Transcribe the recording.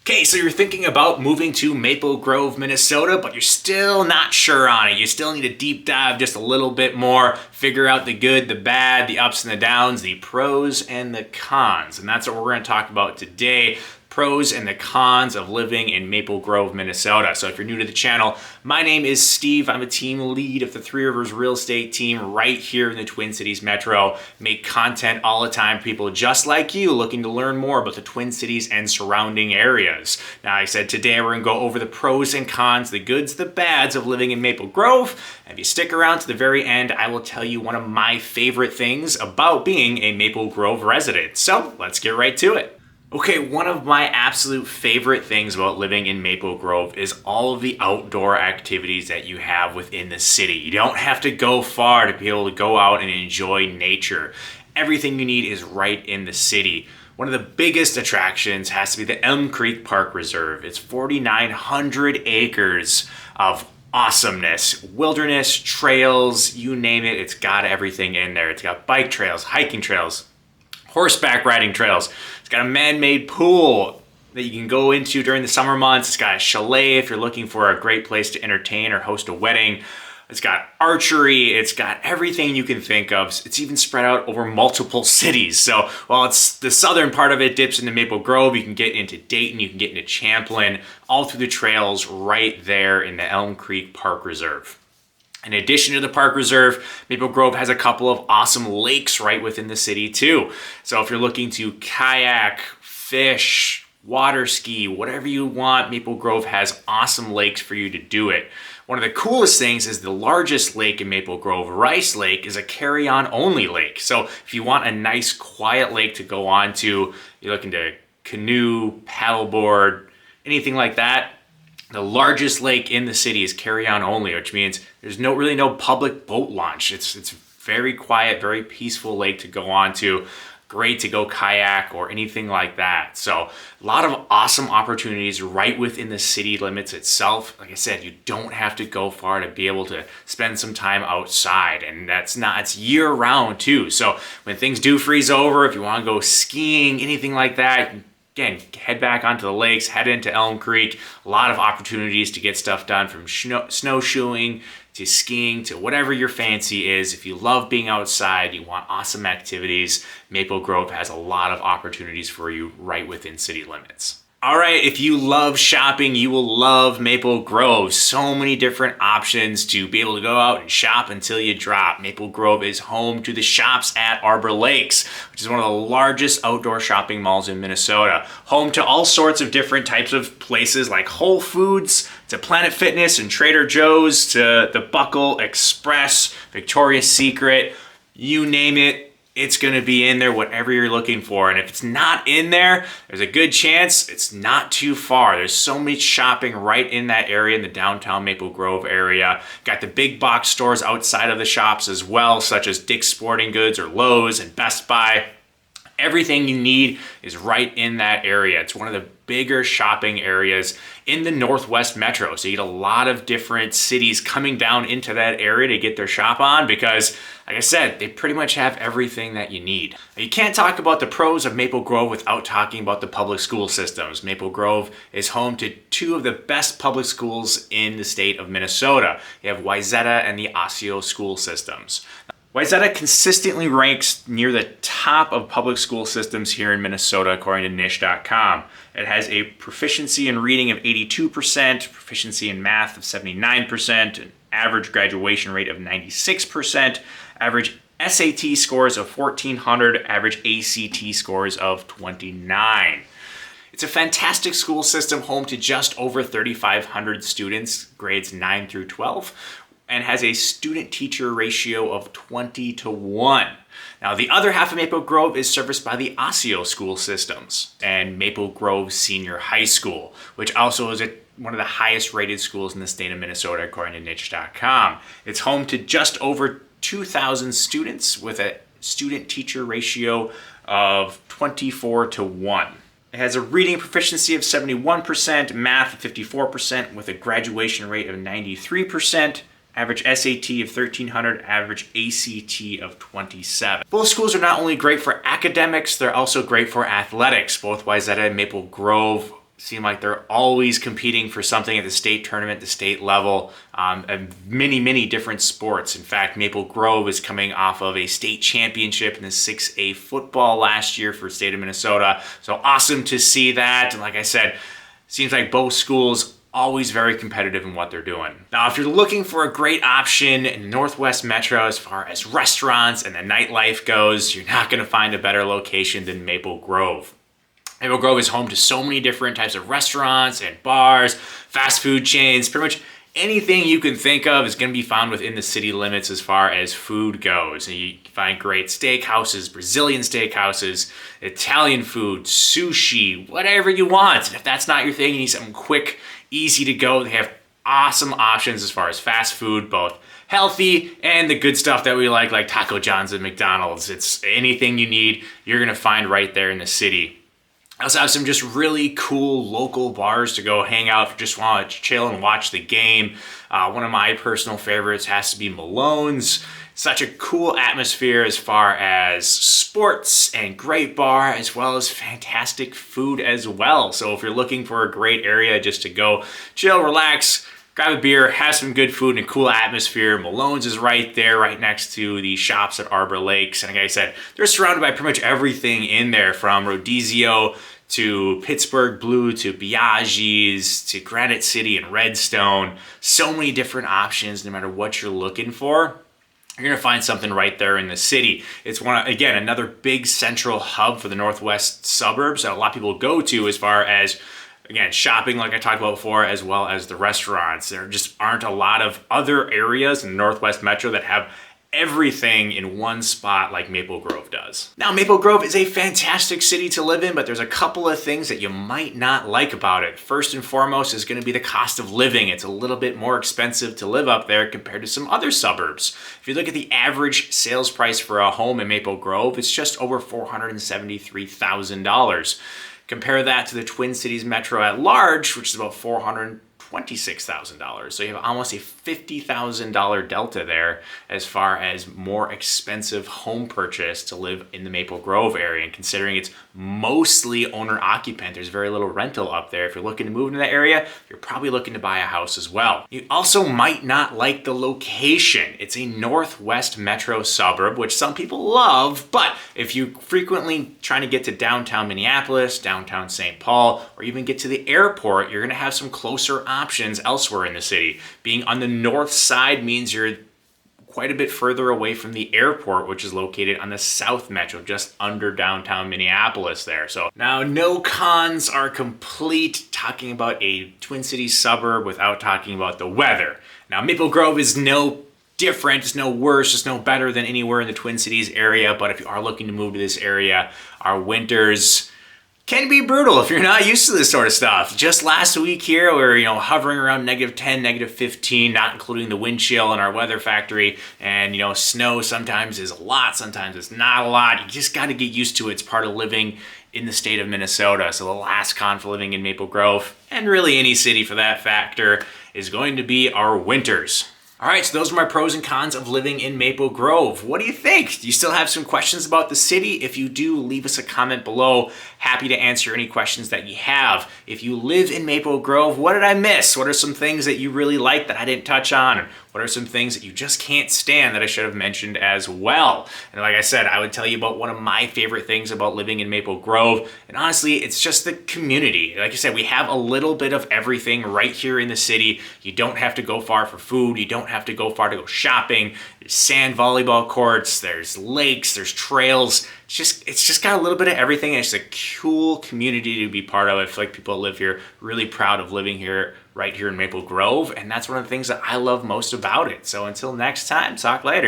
Okay, so you're thinking about moving to Maple Grove, Minnesota, but you're still not sure on it. You still need to deep dive just a little bit more, figure out the good, the bad, the ups and the downs, the pros and the cons. And that's what we're going to talk about today. Pros and the cons of living in Maple Grove, Minnesota. So if you're new to the channel, my name is Steve. I'm a team lead of the Three Rivers real estate team right here in the Twin Cities Metro. Make content all the time, people just like you looking to learn more about the Twin Cities and surrounding areas. Now, I said today we're gonna go over the pros and cons, the goods, the bads of living in Maple Grove. And if you stick around to the very end, I will tell you one of my favorite things about being a Maple Grove resident. So let's get right to it. Okay, one of my absolute favorite things about living in Maple Grove is all of the outdoor activities that you have within the city. You don't have to go far to be able to go out and enjoy nature. Everything you need is right in the city. One of the biggest attractions has to be the Elm Creek Park Reserve. It's 4,900 acres of awesomeness, wilderness, trails, you name it, it's got everything in there. It's got bike trails, hiking trails, horseback riding trails. It's got a man-made pool that you can go into during the summer months. It's got a chalet if you're looking for a great place to entertain or host a wedding. It's got archery. It's got everything you can think of. It's even spread out over multiple cities. So while it's the southern part of it dips into Maple Grove, you can get into Dayton, you can get into Champlin, all through the trails right there in the Elm Creek Park Reserve. In addition to the park reserve, Maple Grove has a couple of awesome lakes right within the city too. So if you're looking to kayak, fish, water ski, whatever you want, Maple Grove has awesome lakes for you to do it. One of the coolest things is the largest lake in Maple Grove, Rice Lake, is a carry-on only lake. So if you want a nice quiet lake to go on to, you're looking to canoe, paddleboard, anything like that, the largest lake in the city is carry-on only, which means there's really no public boat launch. It's very quiet, very peaceful lake to go on to. Great to go kayak or anything like that. So a lot of awesome opportunities right within the city limits itself. Like I said, you don't have to go far to be able to spend some time outside, and it's year round too. So when things do freeze over, if you want to go skiing, anything like that, again, head back onto the lakes, head into Elm Creek. A lot of opportunities to get stuff done, from snowshoeing to skiing to whatever your fancy is. If you love being outside, you want awesome activities, Maple Grove has a lot of opportunities for you right within city limits. All right, if you love shopping, you will love Maple Grove. So many different options to be able to go out and shop until you drop. Maple Grove is home to the Shops at Arbor Lakes, which is one of the largest outdoor shopping malls in Minnesota. Home to all sorts of different types of places like Whole Foods, to Planet Fitness and Trader Joe's, to the Buckle, Express, Victoria's Secret, you name it. It's gonna be in there, whatever you're looking for. And if it's not in there, there's a good chance it's not too far. There's so much shopping right in that area, in the downtown Maple Grove area. Got the big box stores outside of the shops as well, such as Dick's Sporting Goods or Lowe's and Best Buy. Everything you need is right in that area. It's one of the bigger shopping areas in the Northwest Metro. So you get a lot of different cities coming down into that area to get their shop on because, like I said, they pretty much have everything that you need. Now, you can't talk about the pros of Maple Grove without talking about the public school systems. Maple Grove is home to two of the best public schools in the state of Minnesota. You have Wayzata and the Osseo school systems. Wayzata consistently ranks near the top of public school systems here in Minnesota, according to niche.com. It has a proficiency in reading of 82%, proficiency in math of 79%, an average graduation rate of 96%, average SAT scores of 1,400, average ACT scores of 29. It's a fantastic school system, home to just over 3,500 students, grades 9 through 12. And has a student-teacher ratio of 20-1. Now, the other half of Maple Grove is serviced by the Osseo school systems and Maple Grove Senior High School, which also is one of the highest rated schools in the state of Minnesota, according to niche.com. It's home to just over 2,000 students with a student-teacher ratio of 24-1. It has a reading proficiency of 71%, math of 54%, with a graduation rate of 93%. Average SAT of 1,300, average ACT of 27. Both schools are not only great for academics, they're also great for athletics. Both Wayzata and Maple Grove seem like they're always competing for something at the state tournament, the state level, and many different sports. In fact, Maple Grove is coming off of a state championship in the 6A football last year for the state of Minnesota. So awesome to see that. And like I said, seems like both schools always very competitive in what they're doing. Now, if you're looking for a great option in Northwest Metro as far as restaurants and the nightlife goes, you're not going to find a better location than Maple Grove. Maple Grove is home to so many different types of restaurants and bars, fast food chains, pretty much anything you can think of is going to be found within the city limits as far as food goes. And you can find great steakhouses, Brazilian steakhouses, Italian food, sushi, whatever you want. And if that's not your thing, you need something quick, easy to go, they have awesome options as far as fast food, both healthy and the good stuff that we like Taco John's and McDonald's. It's anything you need, you're going to find right there in the city. I also have some just really cool local bars to go hang out if you just want to chill and watch the game. One of my personal favorites has to be Malone's. Such a cool atmosphere as far as sports and great bar, as well as fantastic food as well. So if you're looking for a great area just to go chill, relax, grab a beer, have some good food and a cool atmosphere, Malone's is right there, right next to the shops at Arbor Lakes. And like I said, they're surrounded by pretty much everything in there, from Rodizio to Pittsburgh Blue to Biaggi's to Granite City and Redstone. So many different options no matter what you're looking for. You're gonna find something right there in the city. It's again, another big central hub for the Northwest suburbs that a lot of people go to as far as, again, shopping like I talked about before, as well as the restaurants. There just aren't a lot of other areas in the Northwest Metro that have everything in one spot like Maple Grove does. Now, Maple Grove is a fantastic city to live in, but there's a couple of things that you might not like about it. First and foremost is going to be the cost of living. It's a little bit more expensive to live up there compared to some other suburbs. If you look at the average sales price for a home in Maple Grove, it's just over $473,000. Compare that to the Twin Cities Metro at large, which is about $426,000. So you have almost a $50,000 delta there as far as more expensive home purchase to live in the Maple Grove area. And considering it's mostly owner occupant, there's very little rental up there. If you're looking to move into that area, you're probably looking to buy a house as well. You also might not like the location. It's a Northwest Metro suburb, which some people love, but if you frequently trying to get to downtown Minneapolis, downtown St. Paul, or even get to the airport, you're gonna have some closer options elsewhere in the city. Being on the north side means you're quite a bit further away from the airport, which is located on the South Metro, just under downtown Minneapolis there. So now no cons are complete talking about a Twin Cities suburb without talking about the weather. Now, Maple Grove is no different, it's no worse, it's no better than anywhere in the Twin Cities area, but if you are looking to move to this area, our winters can be brutal if you're not used to this sort of stuff. Just last week here, we were hovering around -10, -15, not including the wind chill in our weather factory. And snow sometimes is a lot, sometimes it's not a lot. You just got to get used to it. It's part of living in the state of Minnesota. So the last con for living in Maple Grove, and really any city for that factor, is going to be our winters. All right, so those are my pros and cons of living in Maple Grove. What do you think? Do you still have some questions about the city? If you do, leave us a comment below. Happy to answer any questions that you have. If you live in Maple Grove, what did I miss? What are some things that you really like that I didn't touch on? And what are some things that you just can't stand that I should have mentioned as well? And like I said, I would tell you about one of my favorite things about living in Maple Grove. And honestly, it's just the community. Like I said, we have a little bit of everything right here in the city. You don't have to go far for food. You don't have to go far to go shopping. There's sand volleyball courts, there's lakes, there's trails. It's just got a little bit of everything. And it's a cool community to be part of. I feel like people that live here really proud of living here, right here in Maple Grove. And that's one of the things that I love most about it. So until next time, talk later.